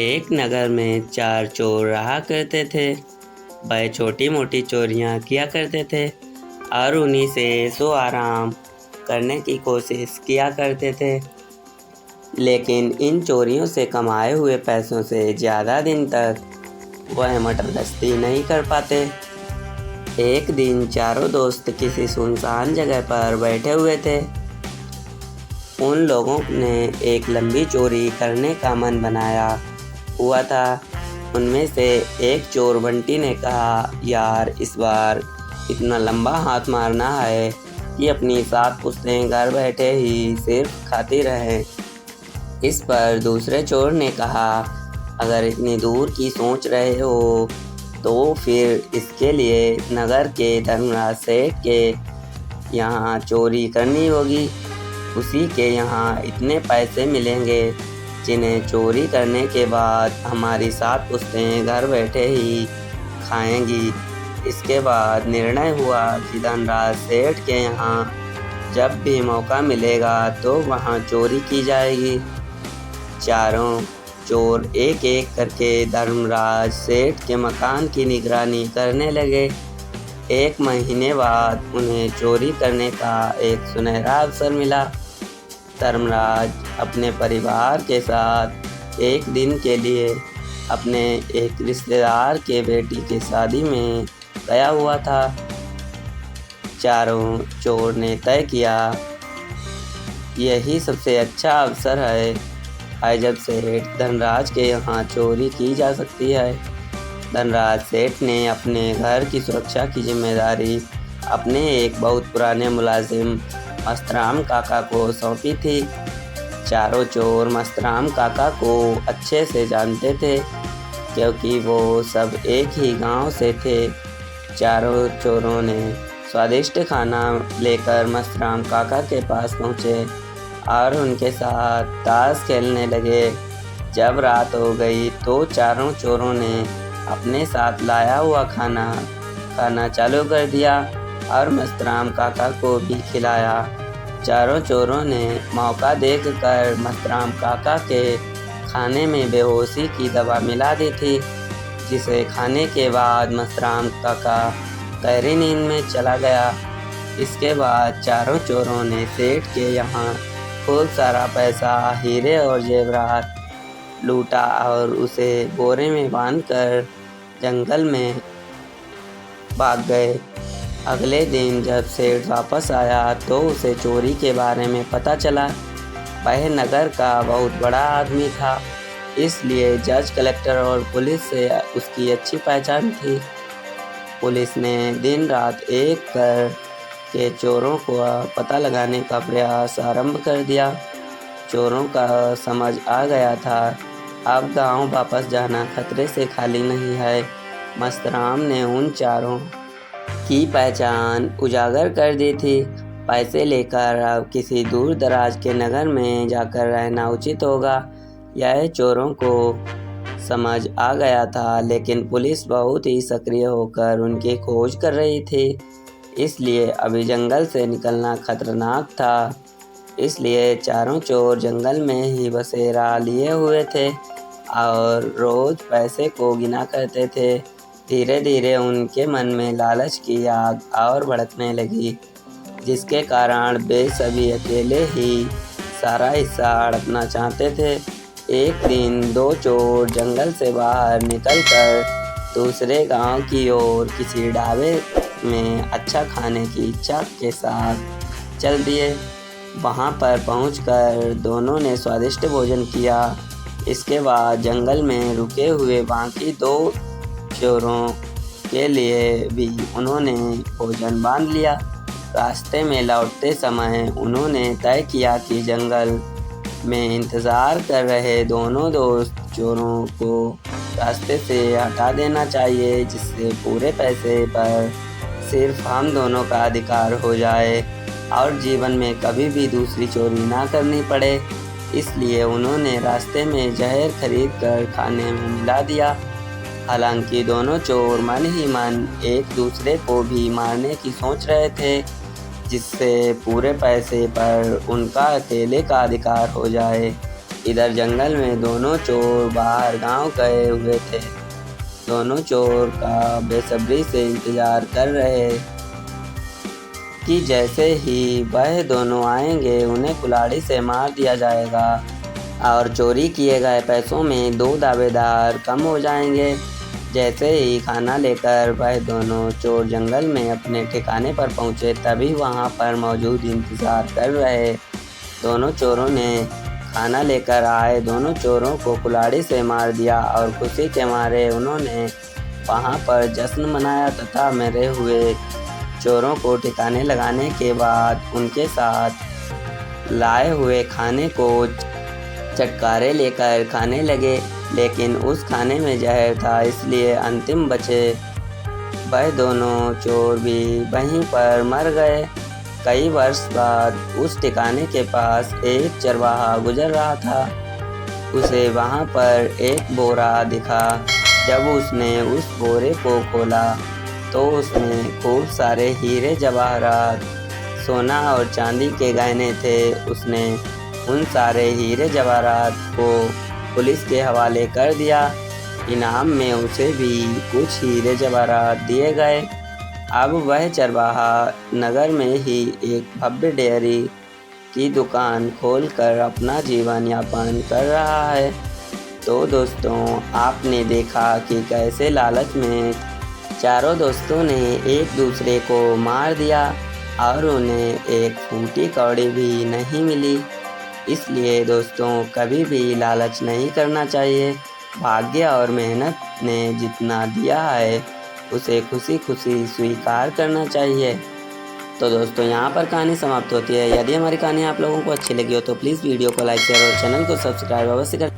एक नगर में 4 चोर रहा करते थे। वह छोटी मोटी चोरियां किया करते थे और उन्हीं से सो आराम करने की कोशिश किया करते थे। लेकिन इन चोरियों से कमाए हुए पैसों से ज़्यादा दिन तक वह मटर गश्ती नहीं कर पाते। एक दिन चारों दोस्त किसी सुनसान जगह पर बैठे हुए थे। उन लोगों ने एक लंबी चोरी करने का मन बनाया हुआ था। उनमें से एक चोर बंटी ने कहा, यार इस बार इतना लंबा हाथ मारना है कि अपनी 7 पुश्तें घर बैठे ही सिर्फ खाती रहें। इस पर दूसरे चोर ने कहा, अगर इतनी दूर की सोच रहे हो तो फिर इसके लिए नगर के धर्मराज सेठ के यहाँ चोरी करनी होगी। उसी के यहाँ इतने पैसे मिलेंगे जिन्हें चोरी करने के बाद हमारी 7 पुश्तें घर बैठे ही खाएंगी। इसके बाद निर्णय हुआ कि धनराज सेठ के यहाँ जब भी मौका मिलेगा तो वहाँ चोरी की जाएगी। चारों चोर एक एक करके धर्मराज सेठ के मकान की निगरानी करने लगे। 1 महीने बाद उन्हें चोरी करने का एक सुनहरा अवसर मिला। धर्मराज अपने परिवार के साथ एक दिन के लिए अपने एक रिश्तेदार के बेटी की शादी में गया हुआ था। चारों चोर ने तय किया, यही सबसे अच्छा अवसर है जब सेठ धनराज के यहाँ चोरी की जा सकती है। धनराज सेठ ने अपने घर की सुरक्षा की जिम्मेदारी अपने एक बहुत पुराने मुलाजिम मस्तराम काका को सौंपी थी। चारों चोर मस्तराम काका को अच्छे से जानते थे क्योंकि वो सब एक ही गांव से थे। चारों चोरों ने स्वादिष्ट खाना लेकर मस्तराम काका के पास पहुँचे और उनके साथ ताश खेलने लगे। जब रात हो गई तो चारों चोरों ने अपने साथ लाया हुआ खाना चालू कर दिया और मस्तराम काका को भी खिलाया। चारों चोरों ने मौका देखकर मस्तराम काका के खाने में बेहोशी की दवा मिला दी थी, जिसे खाने के बाद मस्तराम काका गहरी नींद में चला गया। इसके बाद चारों चोरों ने सेठ के यहाँ खूब सारा पैसा, हीरे और जेवरात लूटा और उसे बोरे में बांधकर जंगल में भाग गए। अगले दिन जब सेठ वापस आया तो उसे चोरी के बारे में पता चला। वह नगर का बहुत बड़ा आदमी था, इसलिए जज, कलेक्टर और पुलिस से उसकी अच्छी पहचान थी। पुलिस ने दिन रात एक कर के चोरों को पता लगाने का प्रयास आरंभ कर दिया। चोरों का समझ आ गया था, अब गांव वापस जाना खतरे से खाली नहीं है। मस्तराम ने उन चारों की पहचान उजागर कर दी थी। पैसे लेकर अब किसी दूर दराज के नगर में जाकर रहना उचित होगा, यह चोरों को समझ आ गया था। लेकिन पुलिस बहुत ही सक्रिय होकर उनकी खोज कर रही थी, इसलिए अभी जंगल से निकलना खतरनाक था। इसलिए चारों चोर जंगल में ही बसेरा लिए हुए थे और रोज़ पैसे को गिना करते थे। धीरे धीरे उनके मन में लालच की आग और भड़कने लगी, जिसके कारण वे सभी अकेले ही सारा हिस्सा हड़पना चाहते थे। एक दिन 2 चोर जंगल से बाहर निकलकर दूसरे गांव की ओर किसी ढाबे में अच्छा खाने की इच्छा के साथ चल दिए। वहां पर पहुंचकर दोनों ने स्वादिष्ट भोजन किया। इसके बाद जंगल में रुके हुए बाकी 2 चोरों के लिए भी उन्होंने भोजन बांध लिया। रास्ते में लौटते समय उन्होंने तय किया कि जंगल में इंतज़ार कर रहे दोनों दोस्त चोरों को रास्ते से हटा देना चाहिए, जिससे पूरे पैसे पर सिर्फ हम दोनों का अधिकार हो जाए और जीवन में कभी भी दूसरी चोरी ना करनी पड़े। इसलिए उन्होंने रास्ते में जहर खरीद कर खाने में मिला दिया। हालांकि दोनों चोर मन ही मन एक दूसरे को भी मारने की सोच रहे थे, जिससे पूरे पैसे पर उनका अकेले का अधिकार हो जाए। इधर जंगल में दोनों चोर बाहर गांव गए हुए थे। दोनों चोर का बेसब्री से इंतजार कर रहे कि जैसे ही वह दोनों आएंगे उन्हें कुल्हाड़ी से मार दिया जाएगा और चोरी किए गए पैसों में 2 दावेदार कम हो जाएंगे। जैसे ही खाना लेकर वह दोनों चोर जंगल में अपने ठिकाने पर पहुंचे, तभी वहां पर मौजूद इंतज़ार कर रहे दोनों चोरों ने खाना लेकर आए दोनों चोरों को कुल्हाड़ी से मार दिया और खुशी के मारे उन्होंने वहां पर जश्न मनाया तथा मरे हुए चोरों को ठिकाने लगाने के बाद उनके साथ लाए हुए खाने को चटकारे लेकर खाने लगे, लेकिन उस खाने में जहर था, इसलिए अंतिम बचे वह दोनों चोर भी वहीं पर मर गए। कई वर्ष बाद उस ठिकाने के पास एक चरवाहा गुजर रहा था। उसे वहां पर एक बोरा दिखा। जब उसने उस बोरे को खोला तो उसमें खूब सारे हीरे जवाहरात, सोना और चांदी के गहने थे। उसने उन सारे हीरे जवाहरात को पुलिस के हवाले कर दिया। इनाम में उसे भी कुछ हीरे जवाहरात दिए गए। अब वह चरवाहा नगर में ही एक भव्य डेयरी की दुकान खोलकर अपना जीवन यापन कर रहा है। तो दोस्तों, आपने देखा कि कैसे लालच में चारों दोस्तों ने एक दूसरे को मार दिया और उन्हें एक फूटी कौड़ी भी नहीं मिली। इसलिए दोस्तों, कभी भी लालच नहीं करना चाहिए। भाग्य और मेहनत ने जितना दिया है उसे खुशी खुशी स्वीकार करना चाहिए। तो दोस्तों, यहाँ पर कहानी समाप्त होती है। यदि हमारी कहानी आप लोगों को अच्छी लगी हो तो प्लीज़ वीडियो को लाइक शेयर और चैनल को सब्सक्राइब अवश्य करें।